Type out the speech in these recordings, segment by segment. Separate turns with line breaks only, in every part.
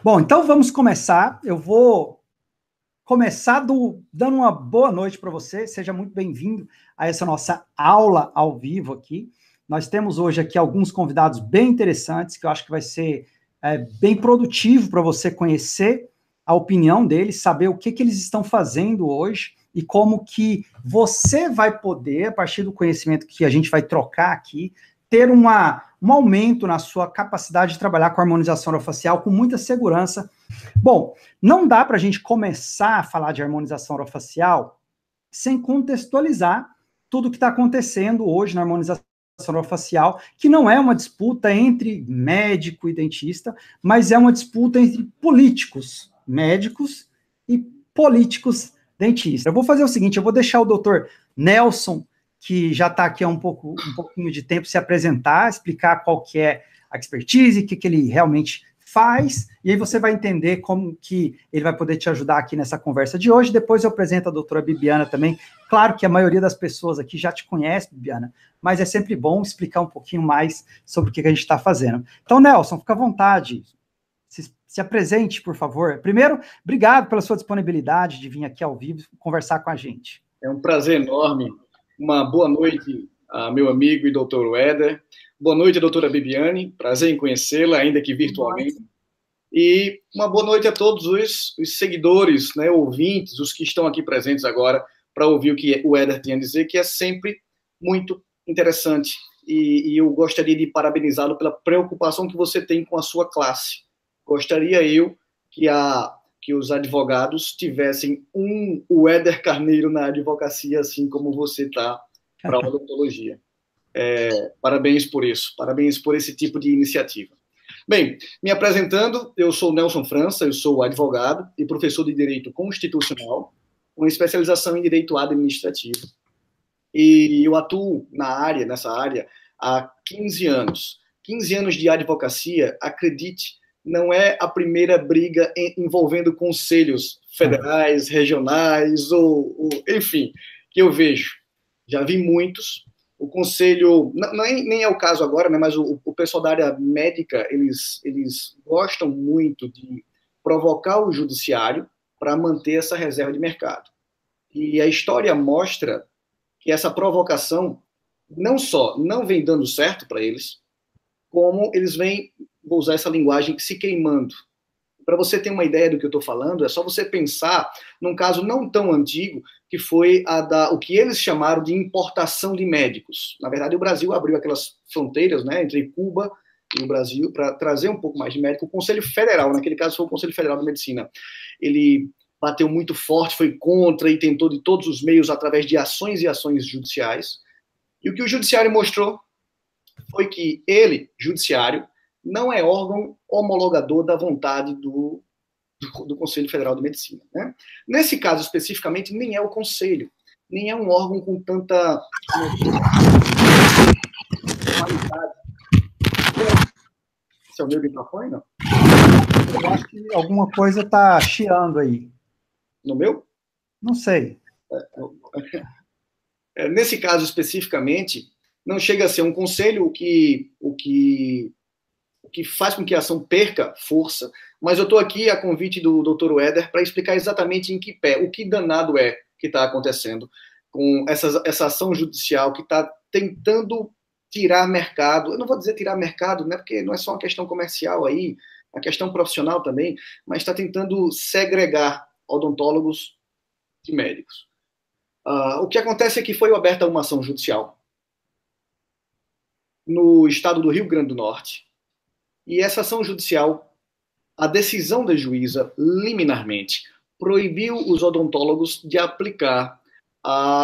Bom, então vamos começar. Eu vou começar dando uma boa noite para você. Seja muito bem-vindo a essa nossa aula ao vivo aqui. Nós temos hoje aqui alguns convidados bem interessantes, que eu acho que vai ser bem produtivo para você conhecer a opinião deles, saber o que eles estão fazendo hoje e como que você vai poder, a partir do conhecimento que a gente vai trocar aqui, ter um aumento na sua capacidade de trabalhar com harmonização orofacial com muita segurança. Bom, não dá para a gente começar a falar de harmonização orofacial sem contextualizar tudo o que está acontecendo hoje na harmonização orofacial, que não é uma disputa entre médico e dentista, mas é uma disputa entre políticos, médicos e políticos dentistas. Eu vou fazer o seguinte, eu vou deixar o doutor Nelson, que já está aqui há um pouquinho de tempo, se apresentar, explicar qual que é a expertise, o que ele realmente faz, e aí você vai entender como que ele vai poder te ajudar aqui nessa conversa de hoje. Depois eu apresento a doutora Bibiana também. Claro que a maioria das pessoas aqui já te conhece, Bibiana, mas é sempre bom explicar um pouquinho mais sobre o que a gente está fazendo. Então, Nelson, fica à vontade. Se apresente, por favor. Primeiro, obrigado pela sua disponibilidade de vir aqui ao vivo conversar com a gente.
É um prazer enorme. Uma boa noite a meu amigo e doutor Éder. Boa noite, doutora Bibiane. Prazer em conhecê-la, ainda que virtualmente. E uma boa noite a todos os seguidores, né, ouvintes, os que estão aqui presentes agora, para ouvir o que o Éder tinha a dizer, que é sempre muito interessante. E eu gostaria de parabenizá-lo pela preocupação que você tem com a sua classe. Gostaria eu que os advogados tivessem o Éder Carneiro na advocacia, assim como você está para a odontologia. Parabéns por isso, parabéns por esse tipo de iniciativa. Bem, me apresentando, eu sou Nelson França, eu sou advogado e professor de Direito Constitucional, com especialização em Direito Administrativo. E eu atuo nessa área, há 15 anos. 15 anos de advocacia, acredite, não é a primeira briga envolvendo conselhos federais, regionais, enfim, que eu vejo. Já vi muitos. O conselho, nem é o caso agora, né, mas o pessoal da área médica, eles gostam muito de provocar o judiciário para manter essa reserva de mercado. E a história mostra que essa provocação não só não vem dando certo para eles, como eles vêm, vou usar essa linguagem, se queimando. Para você ter uma ideia do que eu estou falando, é só você pensar num caso não tão antigo, que foi o que eles chamaram de importação de médicos. Na verdade, o Brasil abriu aquelas fronteiras, né, entre Cuba e o Brasil para trazer um pouco mais de médico. O Conselho Federal, naquele caso foi o Conselho Federal de Medicina, ele bateu muito forte, foi contra e tentou de todos os meios, através de ações e ações judiciais. E o que o judiciário mostrou foi que ele, judiciário, não é órgão homologador da vontade do Conselho Federal de Medicina. Né? Nesse caso, especificamente, nem é o Conselho, nem é um órgão com tanta qualidade. Esse é o meu microfone, não?
Eu acho que alguma coisa está chiando aí.
No meu?
Não sei.
Nesse caso, especificamente, não chega a ser um conselho, o que faz com que a ação perca força, mas eu estou aqui a convite do Dr. Éder para explicar exatamente em que pé, o que danado é que está acontecendo com essa ação judicial que está tentando tirar mercado. Eu não vou dizer tirar mercado, né, porque não é só uma questão comercial aí, a questão profissional também, mas está tentando segregar odontólogos de médicos. O que acontece é que foi aberta uma ação judicial no estado do Rio Grande do Norte, e essa ação judicial, a decisão da juíza, liminarmente, proibiu os odontólogos de aplicar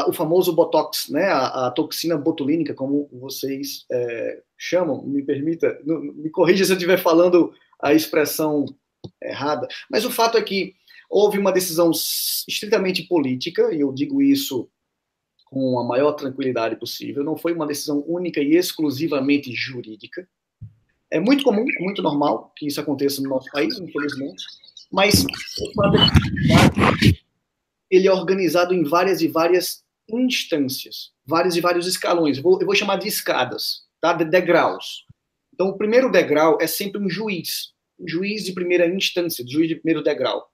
o famoso Botox, né, a toxina botulínica, como vocês chamam. Me corrija se eu estiver falando a expressão errada, mas o fato é que houve uma decisão estritamente política, e eu digo isso com a maior tranquilidade possível, não foi uma decisão única e exclusivamente jurídica. É muito comum, é muito normal que isso aconteça no nosso país, infelizmente, mas o fato é que ele é organizado em várias e várias instâncias, vários e vários escalões. Eu vou chamar de escadas, tá? De degraus. Então, o primeiro degrau é sempre um juiz. juiz de primeira instância, juiz de primeiro degrau.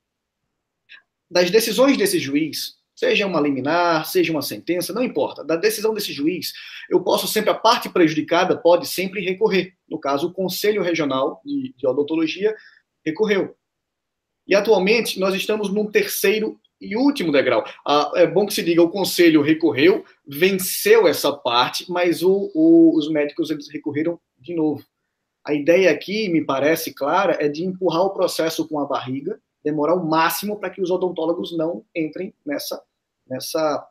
Das decisões desse juiz, seja uma liminar, seja uma sentença, não importa, da decisão desse juiz, eu posso sempre, a parte prejudicada pode sempre recorrer. No caso, o Conselho Regional de Odontologia recorreu. E atualmente nós estamos num terceiro e último degrau. É bom que se diga, o Conselho recorreu, venceu essa parte, mas os médicos eles recorreram de novo. A ideia aqui, me parece clara, é de empurrar o processo com a barriga, demorar o máximo para que os odontólogos não entrem nessa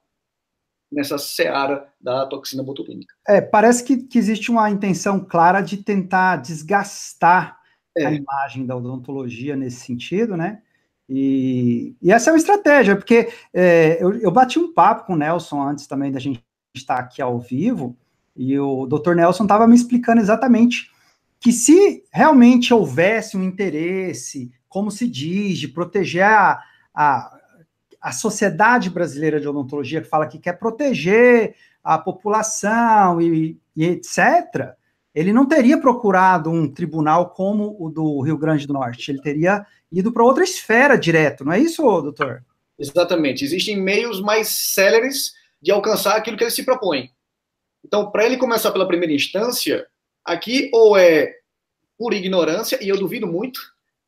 seara da toxina botulínica.
Parece que existe uma intenção clara de tentar desgastar a imagem da odontologia nesse sentido, né? E essa é uma estratégia, porque eu bati um papo com o Nelson antes também da gente estar aqui ao vivo, e o Dr. Nelson estava me explicando exatamente que se realmente houvesse um interesse, como se diz, de proteger a sociedade brasileira de odontologia, que fala que quer proteger a população e etc., ele não teria procurado um tribunal como o do Rio Grande do Norte, ele teria ido para outra esfera direto, não é isso, doutor?
Exatamente. Existem meios mais céleres de alcançar aquilo que ele se propõe. Então, para ele começar pela primeira instância, aqui ou é por ignorância, e eu duvido muito,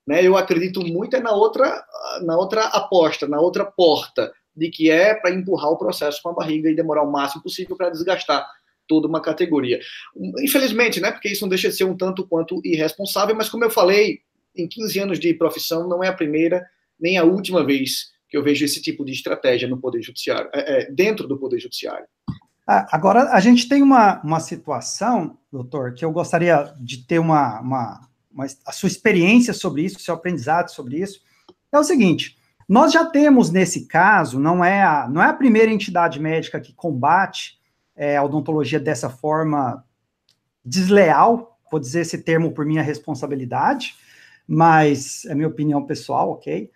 né? Eu acredito muito na outra aposta, na outra porta, de que é para empurrar o processo com a barriga e demorar o máximo possível para desgastar toda uma categoria. Infelizmente, né? Porque isso não deixa de ser um tanto quanto irresponsável, mas como eu falei, em 15 anos de profissão, não é a primeira nem a última vez que eu vejo esse tipo de estratégia no Poder Judiciário, dentro do Poder Judiciário.
Agora, a gente tem uma situação, doutor, que eu gostaria de ter a sua experiência sobre isso, o seu aprendizado sobre isso. É o seguinte, nós já temos nesse caso, não é a primeira entidade médica que combate a odontologia dessa forma desleal, vou dizer esse termo por minha responsabilidade, mas é minha opinião pessoal, ok?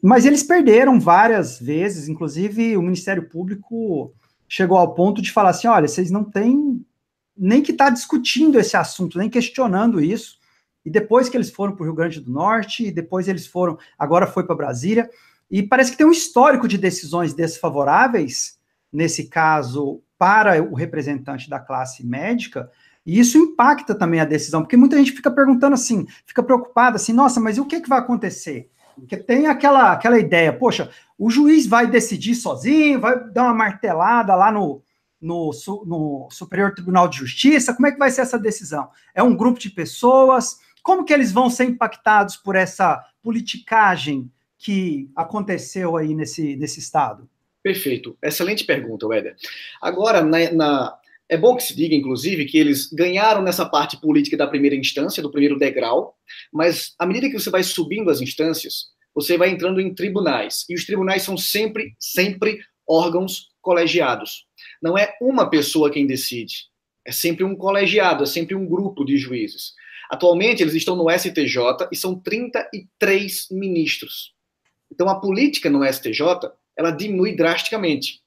Mas eles perderam várias vezes, inclusive o Ministério Público chegou ao ponto de falar assim, olha, vocês não têm nem que estar discutindo esse assunto, nem questionando isso, e depois que eles foram para o Rio Grande do Norte, e depois agora foi para Brasília, e parece que tem um histórico de decisões desfavoráveis, nesse caso, para o representante da classe médica, e isso impacta também a decisão, porque muita gente fica perguntando assim, fica preocupada assim, nossa, mas e o que vai acontecer? Porque tem aquela ideia, poxa, o juiz vai decidir sozinho, vai dar uma martelada lá no Superior Tribunal de Justiça, como é que vai ser essa decisão? É um grupo de pessoas, como que eles vão ser impactados por essa politicagem que aconteceu aí nesse estado?
Perfeito, excelente pergunta, Éder. Agora, é bom que se diga, inclusive, que eles ganharam nessa parte política da primeira instância, do primeiro degrau, mas à medida que você vai subindo as instâncias, você vai entrando em tribunais, e os tribunais são sempre órgãos colegiados. Não é uma pessoa quem decide, é sempre um colegiado, é sempre um grupo de juízes. Atualmente, eles estão no STJ e são 33 ministros. Então, a política no STJ, ela diminui drasticamente.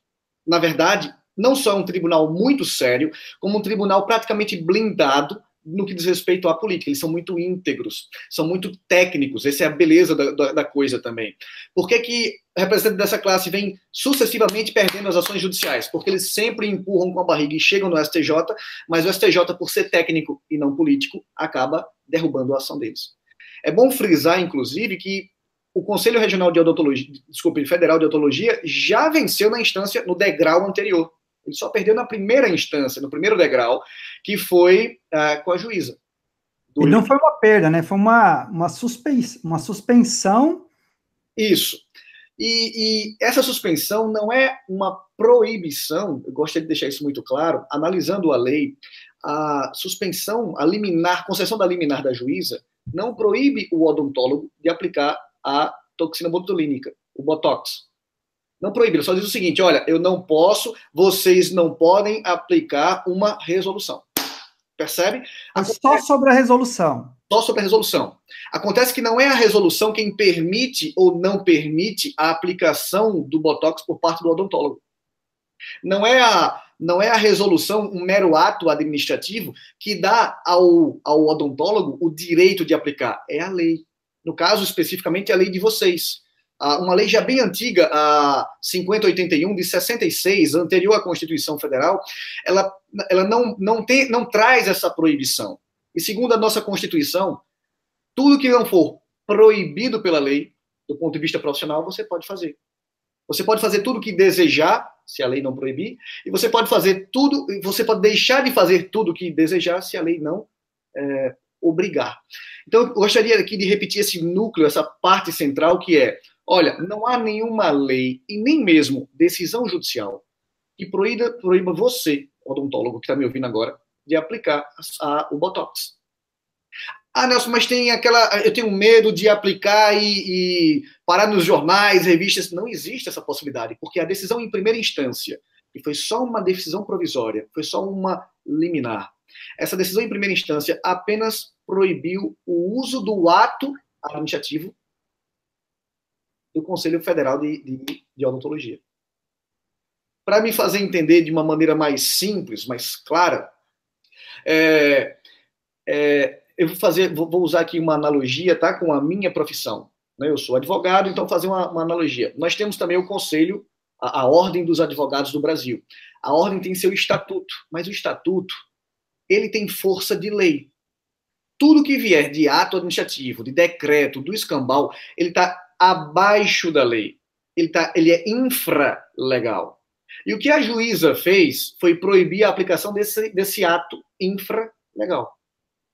Na verdade, não só é um tribunal muito sério, como um tribunal praticamente blindado no que diz respeito à política. Eles são muito íntegros, são muito técnicos. Essa é a beleza da coisa também. Por que representantes dessa classe vêm sucessivamente perdendo as ações judiciais? Porque eles sempre empurram com a barriga e chegam no STJ, mas o STJ, por ser técnico e não político, acaba derrubando a ação deles. É bom frisar, inclusive, que o Conselho Regional de Odontologia, Federal de Odontologia, já venceu na instância, no degrau anterior. Ele só perdeu na primeira instância, no primeiro degrau, que foi com a juíza.
E não foi uma perda, né? Foi uma suspensão.
Isso. E essa suspensão não é uma proibição, eu gostaria de deixar isso muito claro, analisando a lei, a suspensão, a liminar, concessão da liminar da juíza, não proíbe o odontólogo de aplicar a toxina botulínica, o Botox. Não proíbe, ele só diz o seguinte, olha, eu não posso, vocês não podem aplicar uma resolução. Percebe?
Só sobre a resolução.
Só sobre a resolução. Acontece que não é a resolução quem permite ou não permite a aplicação do Botox por parte do odontólogo. Não é não é a resolução um mero ato administrativo que dá ao odontólogo o direito de aplicar, é a lei. No caso, especificamente, a lei de vocês. Uma lei já bem antiga, a 5081, de 66, anterior à Constituição Federal, ela não traz essa proibição. E segundo a nossa Constituição, tudo que não for proibido pela lei, do ponto de vista profissional, você pode fazer. Você pode fazer tudo o que desejar, se a lei não proibir, e você pode fazer tudo, você pode deixar de fazer tudo o que desejar, se a lei não obrigar. Então, eu gostaria aqui de repetir esse núcleo, essa parte central, que é, olha, não há nenhuma lei, e nem mesmo decisão judicial, que proíba você, odontólogo que está me ouvindo agora, de aplicar o Botox. Nelson, mas eu tenho medo de aplicar e parar nos jornais, revistas. Não existe essa possibilidade, porque a decisão em primeira instância, que foi só uma decisão provisória, foi só uma liminar. Essa decisão em primeira instância apenas proibiu o uso do ato administrativo do Conselho Federal de Odontologia. Para me fazer entender de uma maneira mais simples, mais clara, eu vou usar aqui uma analogia, tá, com a minha profissão. Né? Eu sou advogado, então vou fazer uma analogia. Nós temos também o Conselho, a Ordem dos Advogados do Brasil. A Ordem tem seu estatuto, mas o estatuto, ele tem força de lei. Tudo que vier de ato administrativo, de decreto, do escambau, ele está abaixo da lei. Ele é infralegal. E o que a juíza fez foi proibir a aplicação desse ato infralegal.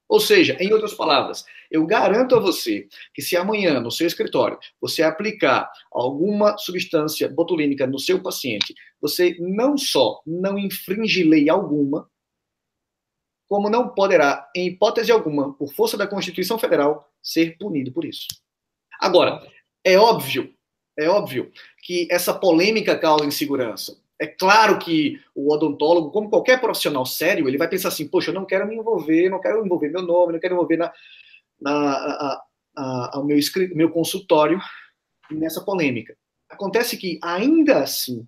Ou seja, em outras palavras, eu garanto a você que se amanhã, no seu escritório, você aplicar alguma substância botulínica no seu paciente, você não só não infringe lei alguma, como não poderá, em hipótese alguma, por força da Constituição Federal, ser punido por isso. Agora, é óbvio que essa polêmica causa insegurança. É claro que o odontólogo, como qualquer profissional sério, ele vai pensar assim, poxa, eu não quero me envolver, não quero envolver meu nome, não quero envolver o meu consultório nessa polêmica. Acontece que, ainda assim,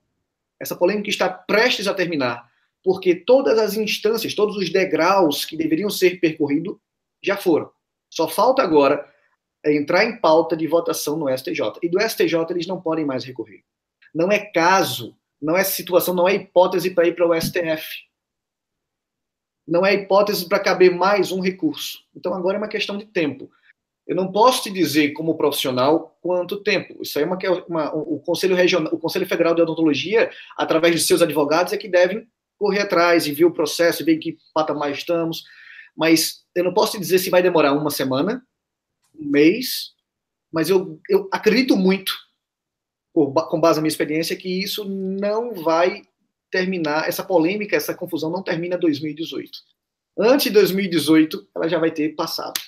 essa polêmica está prestes a terminar, porque todas as instâncias, todos os degraus que deveriam ser percorridos já foram. Só falta agora entrar em pauta de votação no STJ. E do STJ eles não podem mais recorrer. Não é caso, não é situação, não é hipótese para ir para o STF. Não é hipótese para caber mais um recurso. Então agora é uma questão de tempo. Eu não posso te dizer, como profissional, quanto tempo. Isso aí o Conselho Regional, o Conselho Federal de Odontologia, através de seus advogados, é que devem correr atrás e ver o processo, ver em que patamar estamos. Mas eu não posso te dizer se vai demorar uma semana, um mês, mas eu acredito muito, com base na minha experiência, que isso não vai terminar, essa polêmica, essa confusão não termina em 2018. Antes de 2018, ela já vai ter passado.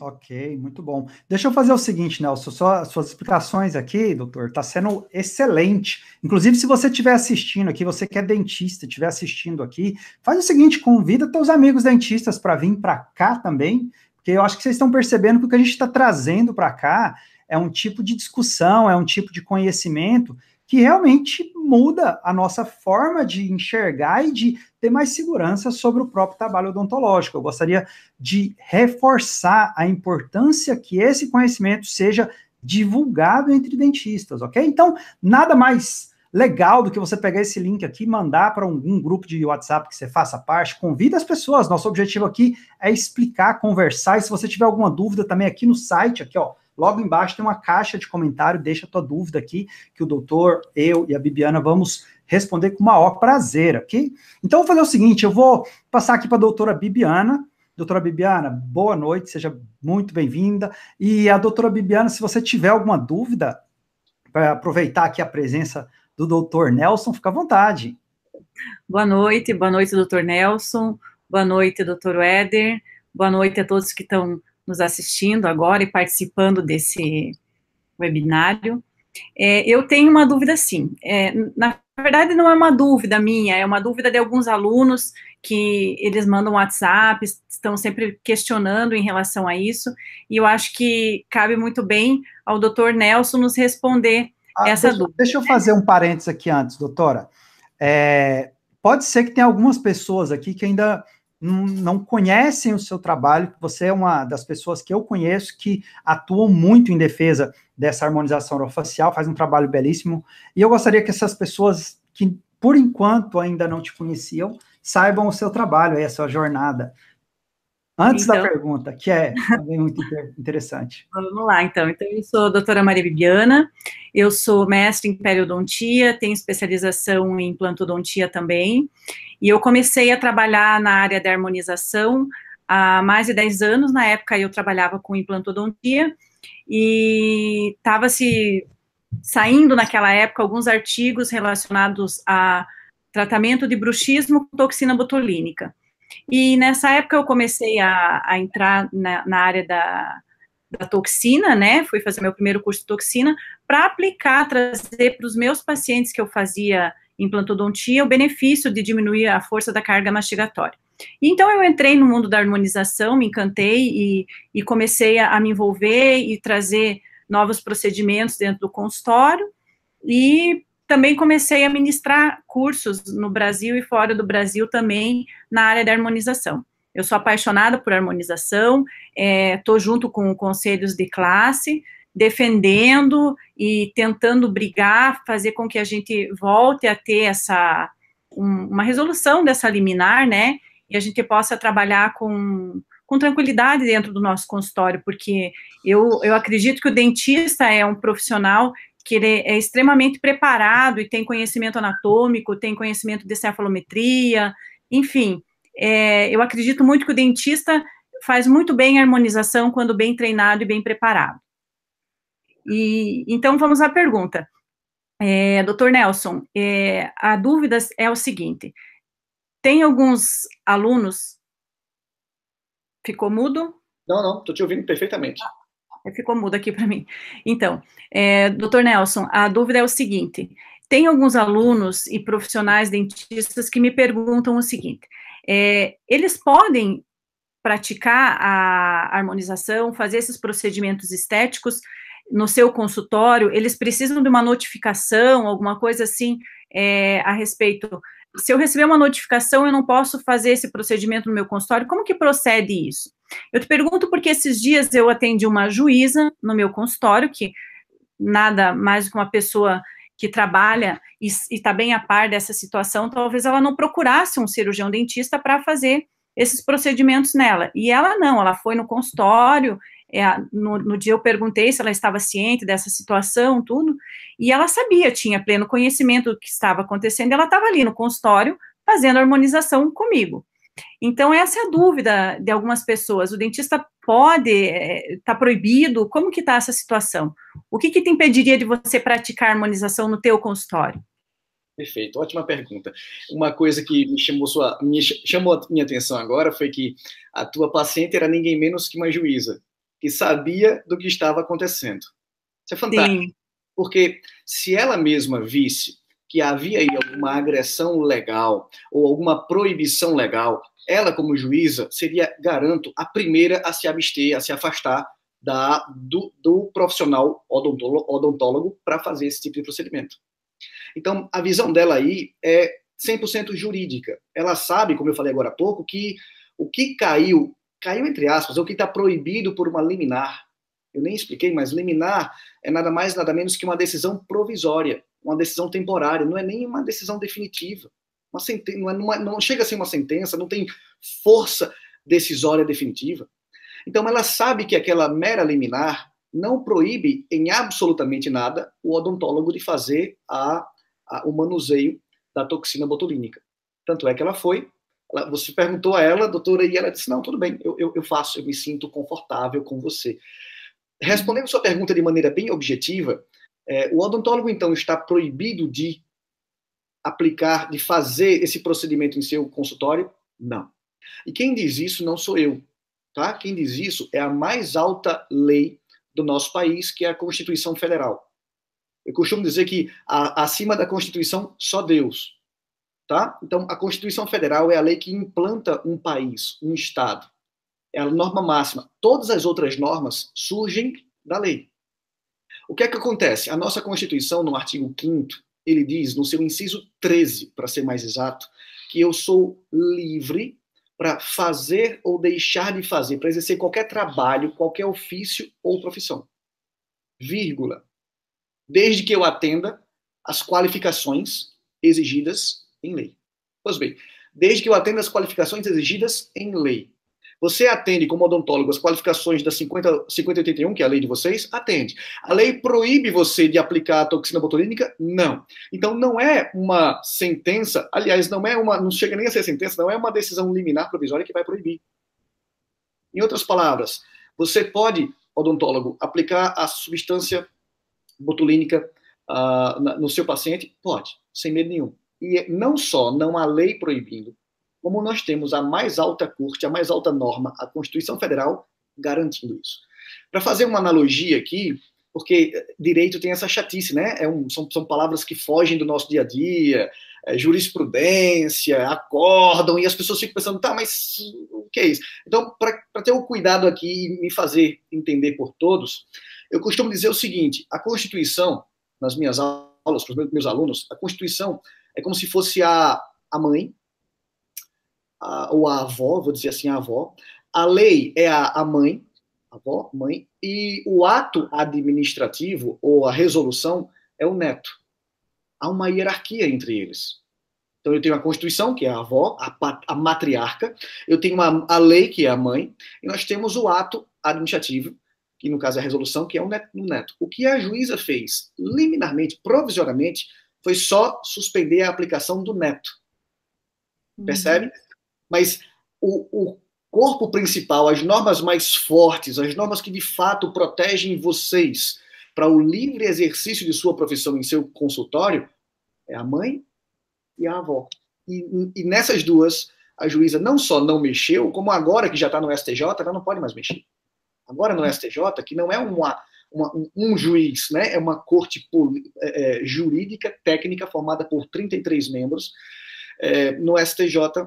Ok, muito bom. Deixa eu fazer o seguinte, Nelson, suas explicações aqui, doutor, está sendo excelente. Inclusive, se você estiver assistindo aqui, você que é dentista, estiver assistindo aqui, faz o seguinte, convida teus amigos dentistas para vir para cá também, porque eu acho que vocês estão percebendo que o que a gente está trazendo para cá é um tipo de discussão, é um tipo de conhecimento que realmente muda a nossa forma de enxergar e de ter mais segurança sobre o próprio trabalho odontológico. Eu gostaria de reforçar a importância que esse conhecimento seja divulgado entre dentistas, ok? Então, nada mais legal do que você pegar esse link aqui e mandar para algum grupo de WhatsApp que você faça parte, convida as pessoas. Nosso objetivo aqui é explicar, conversar, e se você tiver alguma dúvida também aqui no site, aqui ó, logo embaixo tem uma caixa de comentário, deixa a tua dúvida aqui, que o doutor, eu e a Bibiana vamos responder com o maior prazer, ok? Então, eu vou fazer o seguinte, eu vou passar aqui para a doutora Bibiana. Doutora Bibiana, boa noite, seja muito bem-vinda. E a doutora Bibiana, se você tiver alguma dúvida, para aproveitar aqui a presença do doutor Nelson, fica à vontade.
Boa noite, doutor Nelson. Boa noite, doutor Éder. Boa noite a todos que estão nos assistindo agora e participando desse webinário. Eu tenho uma dúvida, sim. Na verdade, não é uma dúvida minha, é uma dúvida de alguns alunos que eles mandam WhatsApp, estão sempre questionando em relação a isso, e eu acho que cabe muito bem ao doutor Nelson nos responder essa dúvida.
Deixa eu fazer um parênteses aqui antes, doutora. pode ser que tenha algumas pessoas aqui que ainda não conhecem o seu trabalho. Você é uma das pessoas que eu conheço que atuam muito em defesa dessa harmonização orofacial, faz um trabalho belíssimo, e eu gostaria que essas pessoas que, por enquanto, ainda não te conheciam, saibam o seu trabalho, a sua jornada. Antes da pergunta, que é também muito interessante.
Vamos lá, então. Então, eu sou a doutora Maria Bibiana, eu sou mestre em periodontia, tenho especialização em implantodontia também, e eu comecei a trabalhar na área da harmonização há mais de 10 anos. Na época, eu trabalhava com implantodontia, e estava saindo naquela época alguns artigos relacionados a tratamento de bruxismo com toxina botulínica. E nessa época eu comecei a entrar na área da toxina, né? Fui fazer meu primeiro curso de toxina para aplicar, trazer para os meus pacientes que eu fazia implantodontia o benefício de diminuir a força da carga mastigatória. E então eu entrei no mundo da harmonização, me encantei e comecei a me envolver e trazer novos procedimentos dentro do consultório, e também comecei a ministrar cursos no Brasil e fora do Brasil também na área da harmonização. Eu sou apaixonada por harmonização, estou junto com conselhos de classe, defendendo e tentando brigar, fazer com que a gente volte a ter uma resolução dessa liminar, né, e a gente possa trabalhar com tranquilidade dentro do nosso consultório, porque eu acredito que o dentista é um profissional que ele é extremamente preparado e tem conhecimento anatômico, tem conhecimento de cefalometria, enfim, eu acredito muito que o dentista faz muito bem a harmonização quando bem treinado e bem preparado. E então, vamos à pergunta. Dr. Nelson, a dúvida é o seguinte, tem alguns alunos... Ficou mudo?
Não, estou te ouvindo perfeitamente.
Ficou mudo aqui para mim. Então, Dr. Nelson, a dúvida é o seguinte, tem alguns alunos e profissionais dentistas que me perguntam o seguinte, eles podem praticar a harmonização, fazer esses procedimentos estéticos no seu consultório, eles precisam de uma notificação, alguma coisa assim, a respeito... Se eu receber uma notificação, eu não posso fazer esse procedimento no meu consultório, como que procede isso? Eu te pergunto porque esses dias eu atendi uma juíza no meu consultório, que nada mais do que uma pessoa que trabalha e está bem a par dessa situação, talvez ela não procurasse um cirurgião dentista para fazer esses procedimentos nela. E ela não, ela foi no consultório, no dia eu perguntei se ela estava ciente dessa situação, tudo, e ela sabia, tinha pleno conhecimento do que estava acontecendo, ela estava ali no consultório fazendo harmonização comigo. Então, essa é a dúvida de algumas pessoas, o dentista pode, está proibido, como que está essa situação? O que te impediria de você praticar harmonização no teu consultório?
Perfeito, ótima pergunta. Uma coisa que chamou a minha atenção agora foi que a tua paciente era ninguém menos que uma juíza, que sabia do que estava acontecendo. Isso é fantástico. Sim. Porque se ela mesma visse que havia aí alguma agressão legal ou alguma proibição legal, ela, como juíza, seria, garanto, a primeira a se abster, a se afastar do profissional odontólogo para fazer esse tipo de procedimento. Então, a visão dela aí é 100% jurídica. Ela sabe, como eu falei agora há pouco, que o que caiu entre aspas, é o que está proibido por uma liminar. Eu nem expliquei, mas liminar é nada mais, nada menos que uma decisão provisória, uma decisão temporária, não é nem uma decisão definitiva. Não chega a ser uma sentença, não tem força decisória definitiva. Então, ela sabe que aquela mera liminar não proíbe em absolutamente nada o odontólogo de fazer o manuseio da toxina botulínica. Tanto é que ela foi, você perguntou a ela, doutora, e ela disse, não, tudo bem, eu faço, eu me sinto confortável com você. Respondendo sua pergunta de maneira bem objetiva, o odontólogo, então, está proibido de aplicar, de fazer esse procedimento em seu consultório? Não. E quem diz isso não sou eu, tá? Quem diz isso é a mais alta lei do nosso país, que é a Constituição Federal. Eu costumo dizer que acima da Constituição, só Deus. Tá? Então, a Constituição Federal é a lei que implanta um país, um Estado. É a norma máxima. Todas as outras normas surgem da lei. O que é que acontece? A nossa Constituição, no artigo 5º, ele diz, no seu inciso 13, para ser mais exato, que eu sou livre para fazer ou deixar de fazer, para exercer qualquer trabalho, qualquer ofício ou profissão. Vírgula. Desde que eu atenda às qualificações exigidas em lei. Pois bem, desde que eu atenda às qualificações exigidas em lei. Você atende como odontólogo as qualificações da 5081, que é a lei de vocês? Atende. A lei proíbe você de aplicar a toxina botulínica? Não. Então não é uma sentença, aliás, não chega nem a ser sentença, não é uma decisão liminar provisória que vai proibir. Em outras palavras, você pode, odontólogo, aplicar a substância botulínica no seu paciente? Pode, sem medo nenhum. E não só não há lei proibindo, como nós temos a mais alta corte, a mais alta norma, a Constituição Federal, garantindo isso. Para fazer uma analogia aqui, porque direito tem essa chatice, né? São palavras que fogem do nosso dia a dia, jurisprudência, acórdão, e as pessoas ficam pensando, tá, mas o que é isso? Então, para ter o cuidado aqui e me fazer entender por todos, eu costumo dizer o seguinte, a Constituição, nas minhas aulas, para os meus alunos, a Constituição é como se fosse a mãe, ou a avó, vou dizer assim, a avó. A lei é a mãe, avó, mãe, e o ato administrativo, ou a resolução, é o neto. Há uma hierarquia entre eles. Então, eu tenho a Constituição, que é a avó, a matriarca, eu tenho a lei, que é a mãe, e nós temos o ato administrativo, que no caso é a resolução, que é o neto. O que a juíza fez, liminarmente, provisoriamente, foi só suspender a aplicação do neto. Percebe? Mas o corpo principal, as normas mais fortes, as normas que de fato protegem vocês para o livre exercício de sua profissão em seu consultório, é a mãe e a avó. E nessas duas, a juíza não só não mexeu, como agora que já está no STJ, ela não pode mais mexer. Agora no STJ, que não é um juiz, né? É uma corte jurídica, técnica, formada por 33 membros, no STJ,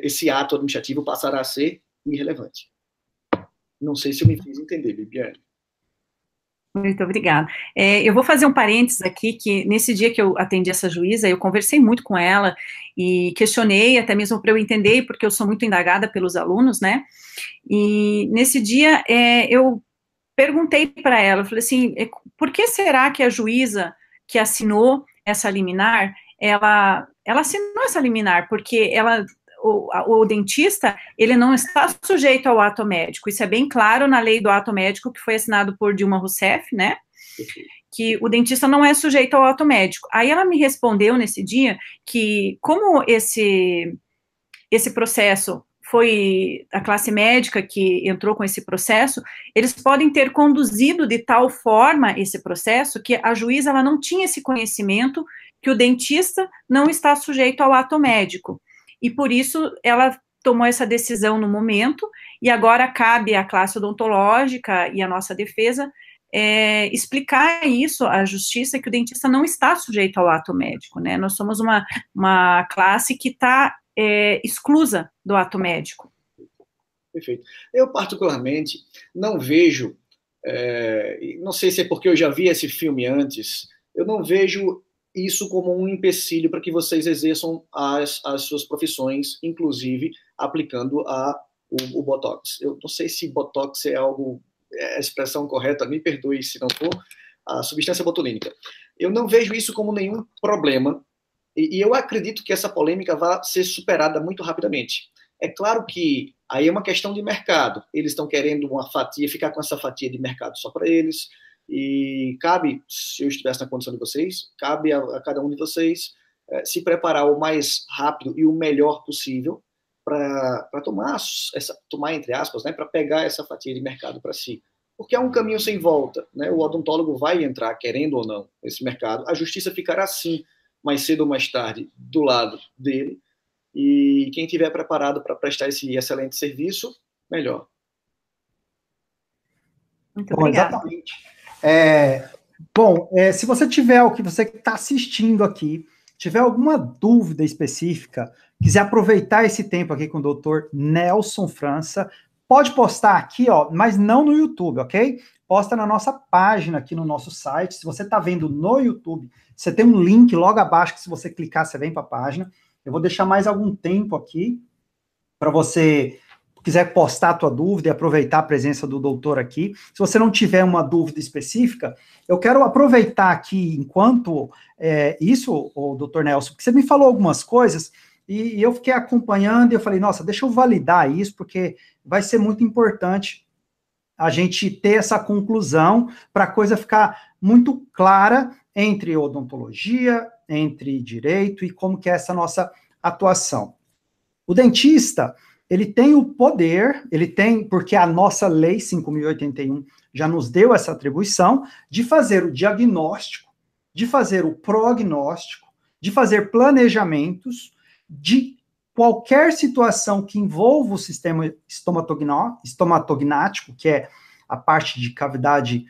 esse ato administrativo passará a ser irrelevante. Não sei se eu me fiz entender, Bibiane.
Muito obrigada. Eu vou fazer um parênteses aqui, que nesse dia que eu atendi essa juíza, eu conversei muito com ela e questionei, até mesmo para eu entender, porque eu sou muito indagada pelos alunos, né? E nesse dia eu perguntei para ela, eu falei assim, por que será que a juíza que assinou essa liminar, ela assinou essa liminar, porque o dentista, ele não está sujeito ao ato médico, isso é bem claro na lei do ato médico, que foi assinado por Dilma Rousseff, né, que o dentista não é sujeito ao ato médico. Aí ela me respondeu nesse dia que, como esse processo foi a classe médica que entrou com esse processo, eles podem ter conduzido de tal forma esse processo que a juíza ela não tinha esse conhecimento que o dentista não está sujeito ao ato médico. E por isso ela tomou essa decisão no momento, e agora cabe à classe odontológica e à nossa defesa explicar isso à justiça, que o dentista não está sujeito ao ato médico, né? Nós somos uma classe que está exclusa do ato médico.
Perfeito. Eu, particularmente, não vejo, não sei se é porque eu já vi esse filme antes, eu não vejo isso como um empecilho para que vocês exerçam as suas profissões, inclusive aplicando o Botox. Eu não sei se Botox é a expressão correta, me perdoe se não for, a substância botulínica. Eu não vejo isso como nenhum problema, e eu acredito que essa polêmica vai ser superada muito rapidamente. É claro que aí é uma questão de mercado. Eles estão querendo uma fatia, ficar com essa fatia de mercado só para eles, e cabe, se eu estivesse na condição de vocês, cabe a cada um de vocês se preparar o mais rápido e o melhor possível para tomar, entre aspas, né, para pegar essa fatia de mercado para si. Porque é um caminho sem volta, né? O odontólogo vai entrar, querendo ou não, nesse mercado. A justiça ficará, sim, mais cedo ou mais tarde, do lado dele. E quem estiver preparado para prestar esse excelente serviço, melhor.
Muito obrigada.
Exatamente. Se você tiver, o que você está assistindo aqui, tiver alguma dúvida específica, quiser aproveitar esse tempo aqui com o Dr. Nelson França, pode postar aqui, ó, mas não no YouTube, ok? posta na nossa página aqui no nosso site. Se você está vendo no YouTube, você tem um link logo abaixo que se você clicar, você vem para a página. Eu vou deixar mais algum tempo aqui para você quiser postar a tua dúvida e aproveitar a presença do doutor aqui. Se você não tiver uma dúvida específica, eu quero aproveitar aqui enquanto isso, o doutor Nelson, porque você me falou algumas coisas e eu fiquei acompanhando e eu falei, nossa, deixa eu validar isso, porque vai ser muito importante a gente ter essa conclusão para a coisa ficar muito clara entre odontologia, entre direito e como que é essa nossa atuação. O dentista, ele tem o poder, ele tem, porque a nossa lei 5.081 já nos deu essa atribuição, de fazer o diagnóstico, de fazer o prognóstico, de fazer planejamentos de qualquer situação que envolva o sistema estomatognático, que é a parte de cavidade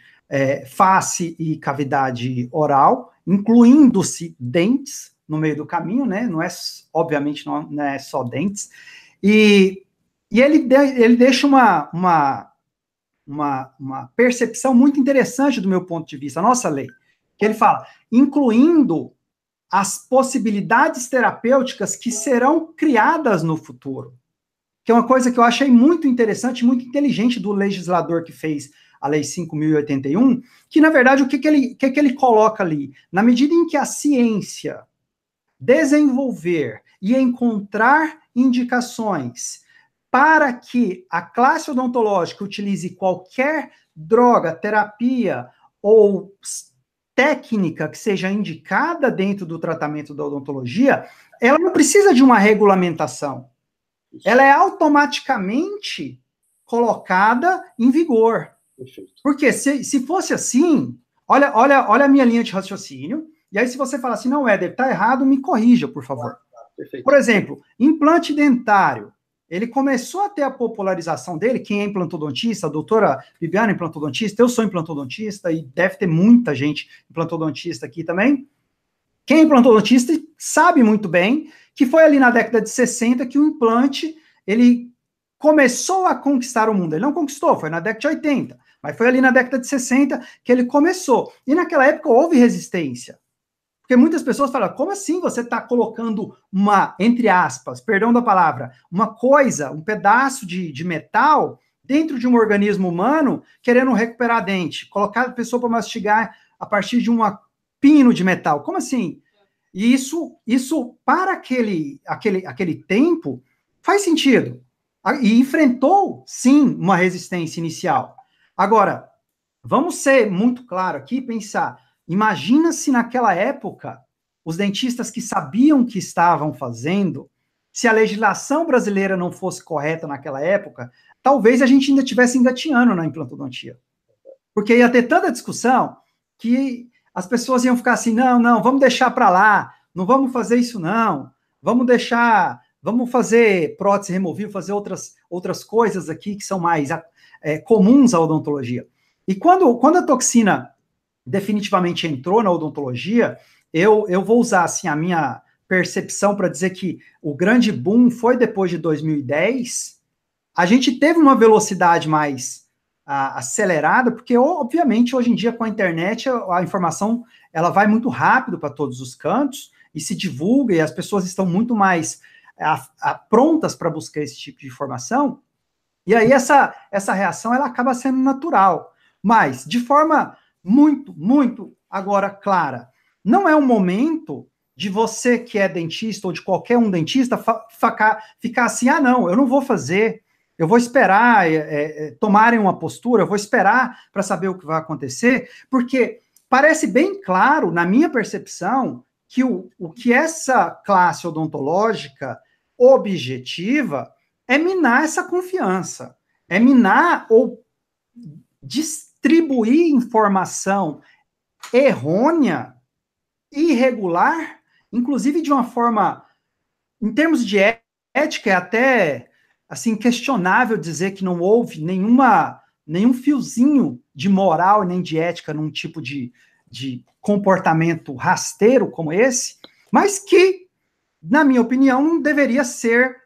face e cavidade oral, incluindo-se dentes no meio do caminho, né? Não é, obviamente, não é só dentes. E ele deixa uma percepção muito interessante do meu ponto de vista, a nossa lei, que ele fala, incluindo as possibilidades terapêuticas que serão criadas no futuro, que é uma coisa que eu achei muito interessante, muito inteligente do legislador que fez a Lei 5.081, que, na verdade, o que ele coloca ali? Na medida em que a ciência desenvolver e encontrar indicações para que a classe odontológica utilize qualquer droga, terapia ou técnica que seja indicada dentro do tratamento da odontologia, ela não precisa de uma regulamentação. Ela é automaticamente colocada em vigor. Perfeito. Porque se fosse assim, olha a minha linha de raciocínio, e aí se você falar assim, não, Éder, tá errado, me corrija, por favor. Perfeito. Por exemplo, implante dentário, ele começou a ter a popularização dele, quem é implantodontista, a doutora Bibiane é implantodontista, eu sou implantodontista, e deve ter muita gente implantodontista aqui também. Quem é implantodontista sabe muito bem que foi ali na década de 60 que o implante, ele começou a conquistar o mundo. Ele não conquistou, foi na década de 80, mas foi ali na década de 60 que ele começou. E naquela época houve resistência. Porque muitas pessoas falam, como assim você está colocando uma, entre aspas, perdão da palavra, uma coisa, um pedaço de metal dentro de um organismo humano querendo recuperar dente, colocar a pessoa para mastigar a partir de um pino de metal. Como assim? E isso para aquele tempo, faz sentido. E enfrentou, sim, uma resistência inicial. Agora, vamos ser muito claro aqui e pensar, imagina se naquela época, os dentistas que sabiam o que estavam fazendo, se a legislação brasileira não fosse correta naquela época, talvez a gente ainda estivesse engatinhando na implantodontia. Porque ia ter tanta discussão que as pessoas iam ficar assim, não, vamos deixar para lá, não vamos fazer isso não, vamos fazer prótese removível, fazer outras coisas aqui que são mais comuns à odontologia. E quando a toxina definitivamente entrou na odontologia, eu vou usar assim, a minha percepção para dizer que o grande boom foi depois de 2010, a gente teve uma velocidade mais acelerada, porque obviamente hoje em dia com a internet a informação ela vai muito rápido para todos os cantos e se divulga e as pessoas estão muito mais prontas para buscar esse tipo de informação, e aí essa reação ela acaba sendo natural, mas de forma muito, muito agora clara. Não é um momento de você que é dentista ou de qualquer um dentista ficar assim, não, eu não vou fazer, eu vou esperar tomarem uma postura, eu vou esperar para saber o que vai acontecer, porque parece bem claro, na minha percepção, que o que essa classe odontológica objetiva é minar essa confiança, é minar ou distribuir informação errônea, irregular, inclusive de uma forma, em termos de ética, é até assim, questionável dizer que não houve nenhum fiozinho de moral e nem de ética num tipo de comportamento rasteiro como esse, mas que, na minha opinião, não deveria ser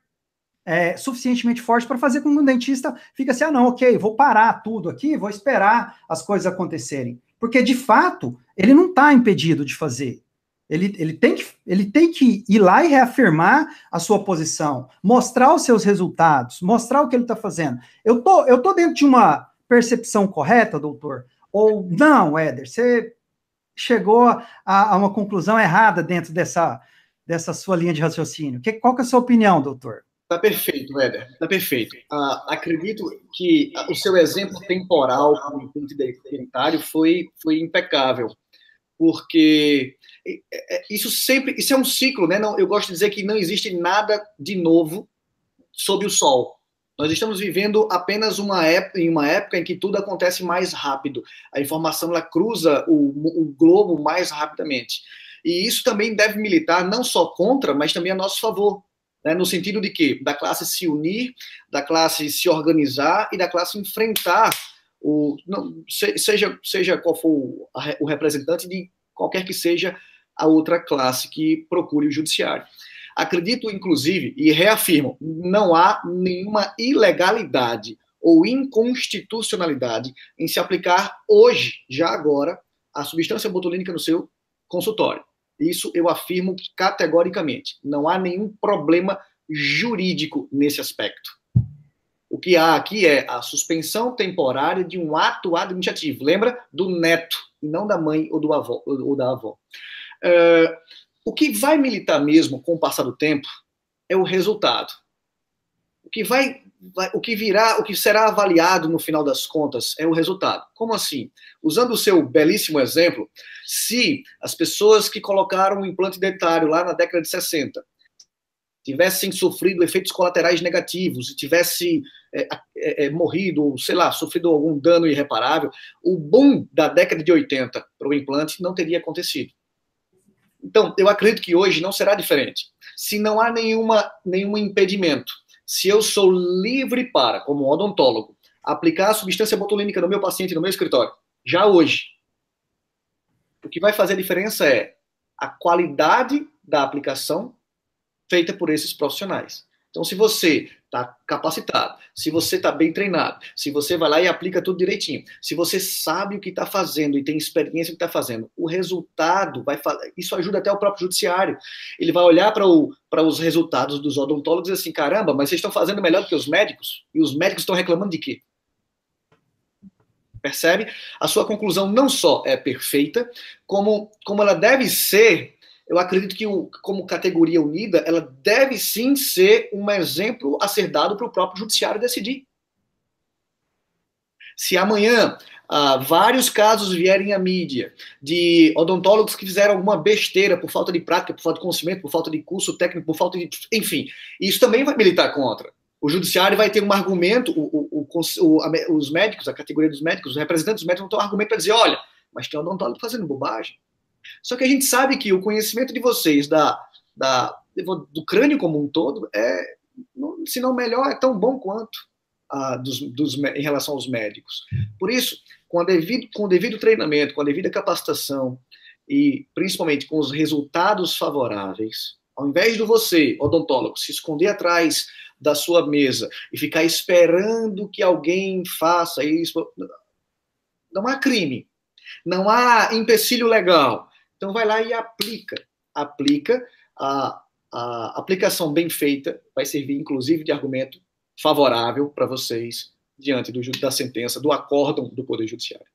suficientemente forte para fazer com que o dentista fique assim, não, ok, vou parar tudo aqui, vou esperar as coisas acontecerem. Porque, de fato, ele não está impedido de fazer. Ele tem que ir lá e reafirmar a sua posição, mostrar os seus resultados, mostrar o que ele está fazendo. Eu tô dentro de uma percepção correta, doutor? Ou não, Éder, você chegou a uma conclusão errada dentro dessa sua linha de raciocínio? Qual que é a sua opinião, doutor?
Está perfeito, Éder, está perfeito. Acredito que o seu exemplo temporal com o implante dentário foi impecável, porque isso é um ciclo, né? Não, eu gosto de dizer que não existe nada de novo sob o sol. Nós estamos vivendo apenas em uma época em que tudo acontece mais rápido. A informação ela cruza o globo mais rapidamente. E isso também deve militar não só contra, mas também a nosso favor. Né, no sentido de que da classe se unir, da classe se organizar e da classe enfrentar seja qual for o representante de qualquer que seja a outra classe que procure o judiciário. Acredito, inclusive, e reafirmo, não há nenhuma ilegalidade ou inconstitucionalidade em se aplicar hoje, já agora, a substância botulínica no seu consultório. Isso eu afirmo categoricamente. Não há nenhum problema jurídico nesse aspecto. O que há aqui é a suspensão temporária de um ato administrativo. Lembra? Do neto, e não da mãe ou da avó. O que vai militar mesmo com o passar do tempo é o resultado. O que será avaliado no final das contas é o resultado. Como assim? Usando o seu belíssimo exemplo, se as pessoas que colocaram o implante dentário lá na década de 60 tivessem sofrido efeitos colaterais negativos e tivessem morrido, ou sei lá, sofrido algum dano irreparável, o boom da década de 80 para o implante não teria acontecido. Então, eu acredito que hoje não será diferente. Se não há nenhum impedimento, se eu sou livre para, como odontólogo, aplicar a substância botulínica no meu paciente, no meu escritório, já hoje, o que vai fazer a diferença é a qualidade da aplicação feita por esses profissionais. Então, se você está capacitado, se você está bem treinado, se você vai lá e aplica tudo direitinho, se você sabe o que está fazendo e tem experiência no que está fazendo, o resultado isso ajuda até o próprio judiciário. Ele vai olhar para os resultados dos odontólogos e dizer assim, caramba, mas vocês estão fazendo melhor do que os médicos? E os médicos estão reclamando de quê? Percebe? A sua conclusão não só é perfeita, como ela deve ser. Eu acredito que, como categoria unida, ela deve sim ser um exemplo a ser dado para o próprio judiciário decidir. Se amanhã vários casos vierem à mídia de odontólogos que fizeram alguma besteira por falta de prática, por falta de conhecimento, por falta de curso técnico, por falta de... Enfim, isso também vai militar contra. O judiciário vai ter um argumento, os médicos, a categoria dos médicos, os representantes dos médicos vão ter um argumento para dizer, olha, mas tem odontólogo fazendo bobagem. Só que a gente sabe que o conhecimento de vocês do crânio como um todo se não melhor, é tão bom quanto em relação aos médicos. Por isso, com o devido treinamento, com a devida capacitação e principalmente com os resultados favoráveis, ao invés de você, odontólogo, se esconder atrás da sua mesa e ficar esperando que alguém faça isso, não há crime, não há empecilho legal. Então, vai lá e aplica. A aplicação bem feita vai servir, inclusive, de argumento favorável para vocês diante da sentença, do acórdão do Poder Judiciário.